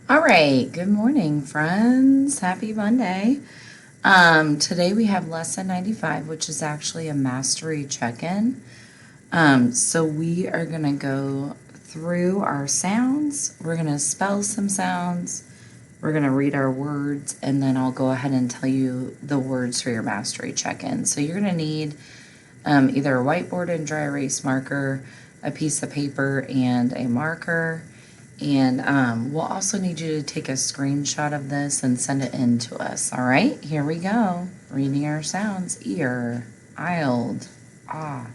All right, good morning, friends. Happy Monday. Today we have lesson 95, which is actually a mastery check-in. So we are going to go through our sounds. We're going to spell some sounds. We're going to read our words, and then I'll go ahead and tell you the words for your mastery check-in. So you're going to need either a whiteboard and dry erase marker, a piece of paper, and a marker. And we'll also need you to take a screenshot of this and send it in to us. All right, here we go. Reading our sounds. Ear, ild, ah,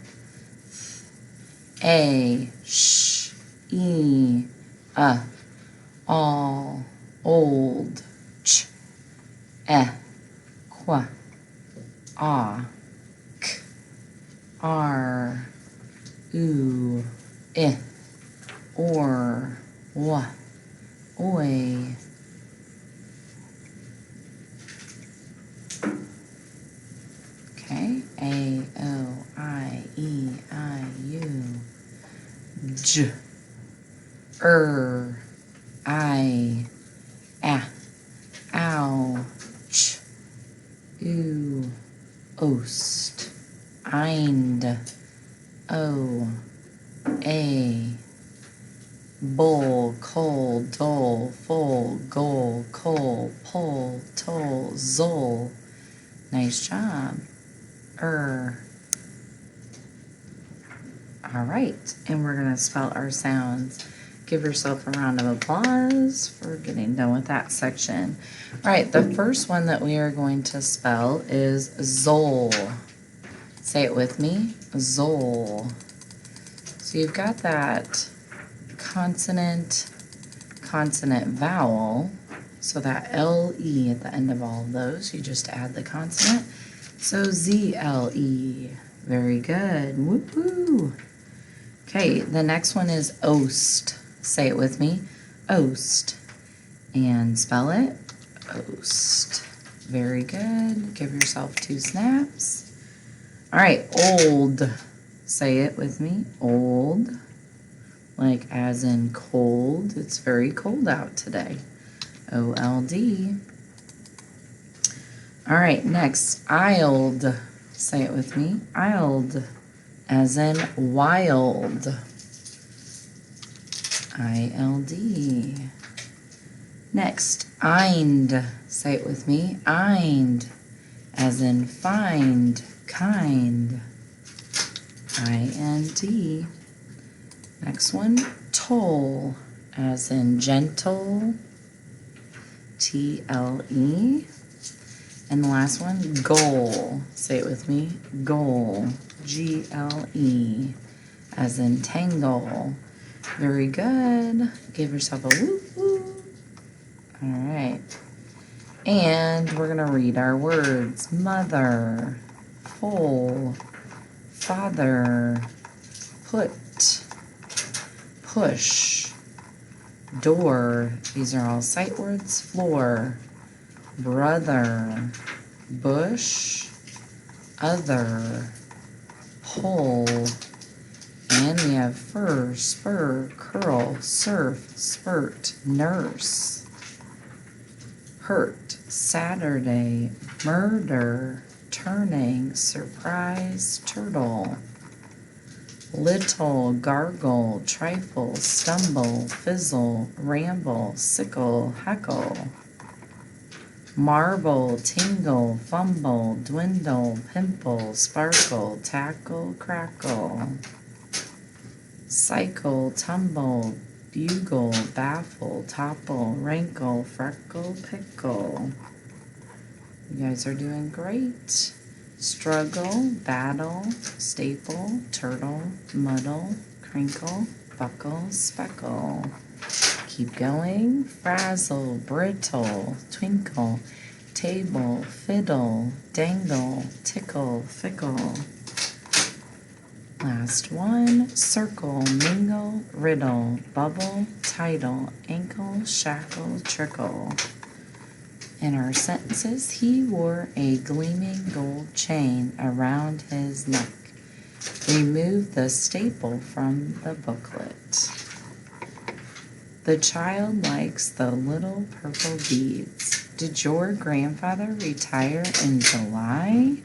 a, sh, e, all, old, ch, qua, ah, k, r, or, wa, oi. Okay, A, O, I, E, I, U, J, I, ow, ch, ost, eind, o, a, bull, coal, dole, full, goal, coal, pull, toll, zol. Nice job. All right, and we're going to spell our sounds. Give yourself a round of applause for getting done with that section. All right, the first one that we are going to spell is Zol. Say it with me, Zol. So you've got that consonant vowel. So that L-E at the end of all of those, you just add the consonant. So Z-L-E. Very good. Woo-hoo. Okay, the next one is Ost. Say it with me. Ost. And spell it. Ost. Very good. Give yourself 2 snaps. All right, old. Say it with me. Old. Like as in cold. It's very cold out today. O-L-D. All right, next, ild. Say it with me. Ild. As in wild. I-L-D. Next, eind. Say it with me. Eind. As in find, kind. I-N-D. Next one, toll. As in gentle. T-L-E. And the last one, goal. Say it with me. Goal. G-L-E. As in tangle. Very good. Give yourself a woo woo. All right. And we're going to read our words. Mother. Full. Father. Put. Push. Door. These are all sight words. Floor. Brother, bush, other, pull, and we have fur, spur, curl, surf, spurt, nurse, hurt, Saturday, murder, turning, surprise, turtle, little, gargle, trifle, stumble, fizzle, ramble, sickle, heckle, marble, tingle, fumble, dwindle, pimple, sparkle, tackle, crackle, cycle, tumble, bugle, baffle, topple, wrinkle, freckle, pickle. You guys are doing great. Struggle, battle, staple, turtle, muddle, crinkle, buckle, speckle. Keep going. Frazzle, brittle, twinkle, table, fiddle, dangle, tickle, fickle. Last one. Circle, mingle, riddle, bubble, title, ankle, shackle, trickle. In our sentences, he wore a gleaming gold chain around his neck. Remove the staple from the booklet. The child likes the little purple beads. Did your grandfather retire in July?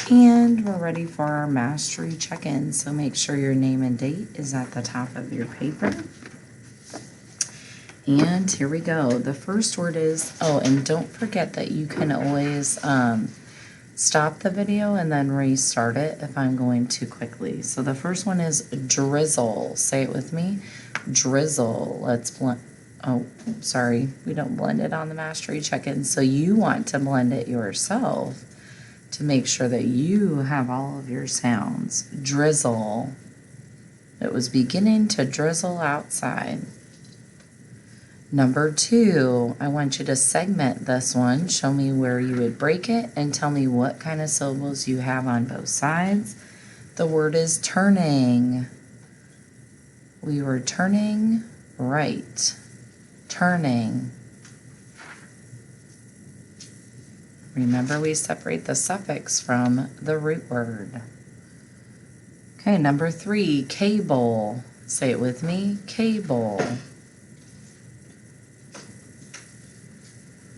And we're ready for our mastery check-in. So make sure your name and date is at the top of your paper. And here we go. The first word is, oh, and don't forget that you can always stop the video and then restart it if I'm going too quickly. So the first one is drizzle. Say it with me. Drizzle. Let's blend. Oh, sorry. We don't blend it on the mastery check-in. So you want to blend it yourself to make sure that you have all of your sounds. Drizzle. It was beginning to drizzle outside. Number 2, I want you to segment this one. Show me where you would break it and tell me what kind of syllables you have on both sides. The word is turning. We were turning right. Turning. Remember, we separate the suffix from the root word. Okay, number 3, cable. Say it with me, cable.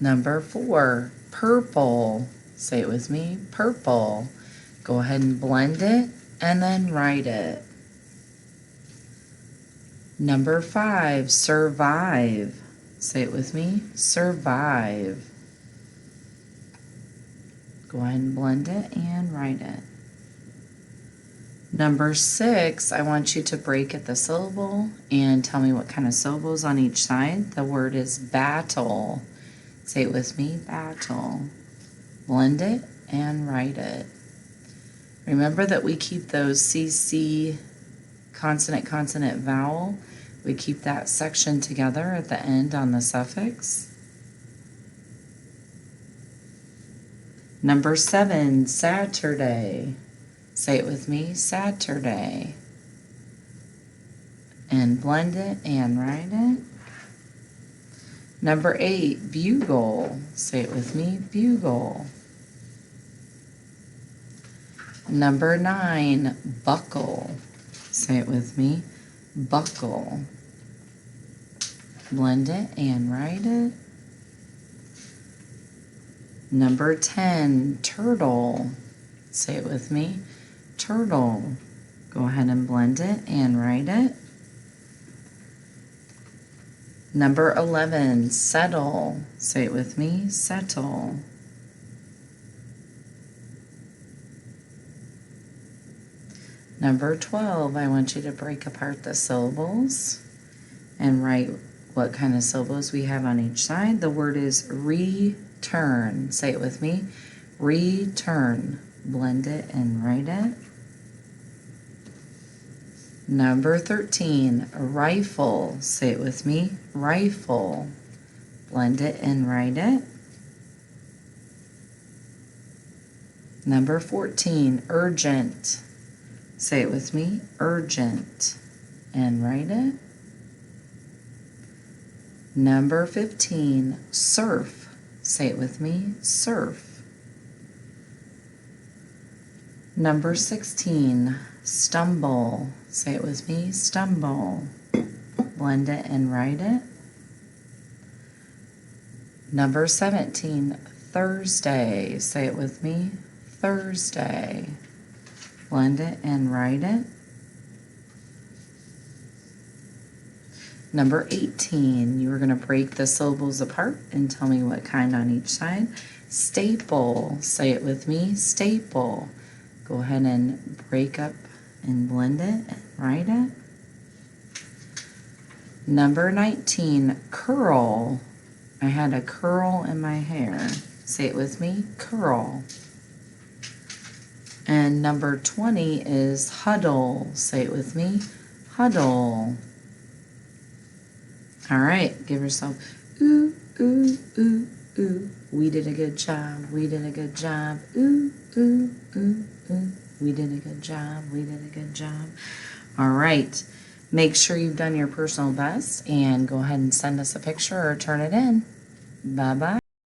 Number 4, purple. Say it with me, purple. Go ahead and blend it and then write it. Number 5, survive. Say it with me, survive. Go ahead and blend it and write it. Number 6, I want you to break at the syllable and tell me what kind of syllables on each side. The word is battle. Say it with me, battle. Blend it and write it. Remember that we keep those CC consonant, consonant, vowel. We keep that section together at the end on the suffix. Number 7, Saturday. Say it with me, Saturday. And blend it and write it. Number 8, bugle. Say it with me, bugle. Number 9, buckle. Say it with me, buckle. Blend it and write it. Number 10, turtle. Say it with me, turtle. Go ahead and blend it and write it. Number 11, settle. Say it with me, settle. Number 12, I want you to break apart the syllables and write what kind of syllables we have on each side. The word is return. Say it with me, return. Blend it and write it. Number 13, rifle. Say it with me, rifle. Blend it and write it. Number 14, urgent. Say it with me, urgent. And write it. Number 15, surf. Say it with me, surf. Number 16, stumble. Say it with me, stumble. Blend it and write it. Number 17, Thursday. Say it with me, Thursday. Blend it and write it. Number 18, you are going to break the syllables apart and tell me what kind on each side. Staple. Say it with me, staple. Go ahead and break up and blend it and write it. Number 19, curl. I had a curl in my hair. Say it with me, curl. And number 20 is huddle. Say it with me, huddle. All right, give yourself, ooh, ooh, ooh, ooh. We did a good job, we did a good job. Ooh, ooh, ooh, ooh. We did a good job, we did a good job. All right, make sure you've done your personal best and go ahead and send us a picture or turn it in. Bye-bye.